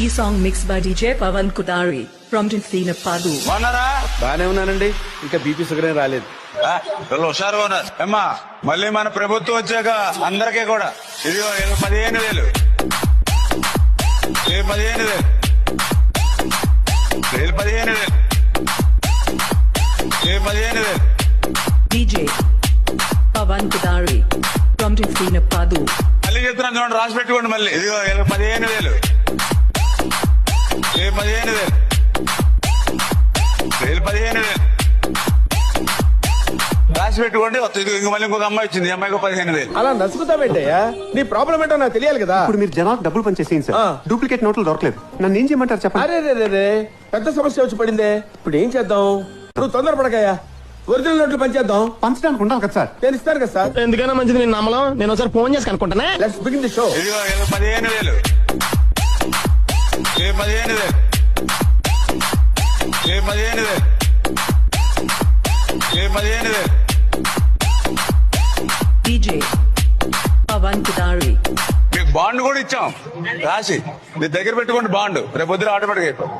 ఈ song mix by DJ Pavan Kudari from టిన్సీన పదు. బాగున్నారా? బానే ఉన్నానండి. ఇంకా బీపీ షుగర్ ఏం రాలేదు. వీళ్ళు హుషారుగా ఉన్నారు. అమ్మా మళ్ళీ మన ప్రభుత్వం వచ్చాక అందరికీ కూడా ఇది 15,000 15,000 15,000 15,000 DJ పవన్ కుదారి ఫ్రమ్ టిన్సీన పదు. మళ్ళీ చెప్తున్నాను చూడండి, రాసి పెట్టుకోండి. మళ్ళీ ఇది 15,000 15,000 15,000 రాసి పెట్టుకోండి. ఇంక మళ్ళీ ఇంకొక అమ్మాయి వచ్చింది, ఈ అమ్మాయికి 15,000. అలా నసుకుతావేంటయ్యా? నీ ప్రాబ్లం ఏంటో నాకు తెలియాలి కదా. ఇప్పుడు మీరు జనాలకు డబ్బులు పనిచేసేయండి సార్. డూప్లికేట్ నోట్లు దొరకలేదు. నన్ను ఏం చేయమంటారు చెప్పండి. అరే రే రే పెద్ద సమస్య వచ్చి పడిందే. ఇప్పుడు ఏం చేద్దాం? నువ్వు తొందరపడకయ్యా. ఒరిజినల్ నోట్లు పనిచేద్దాం. పంచడానికి ఉండాలి కదా సార్. నేను ఇస్తాను కదా సార్. ఎందుకైనా మంచిది నేను నమ్మలం. నేను ఒకసారి ఫోన్ చేసి కనుక్కుంటానే. Let's begin the show. ఇదిగో 15,000 15,000 15,000 15,000 DJ పవన్ కుదారి. మీకు బాండ్ కూడా ఇచ్చాం రాసి. మీ దగ్గర పెట్టుకోండి బాండ్. రేపు పొద్దున ఆటోమేటిక్ అయిపోయింది.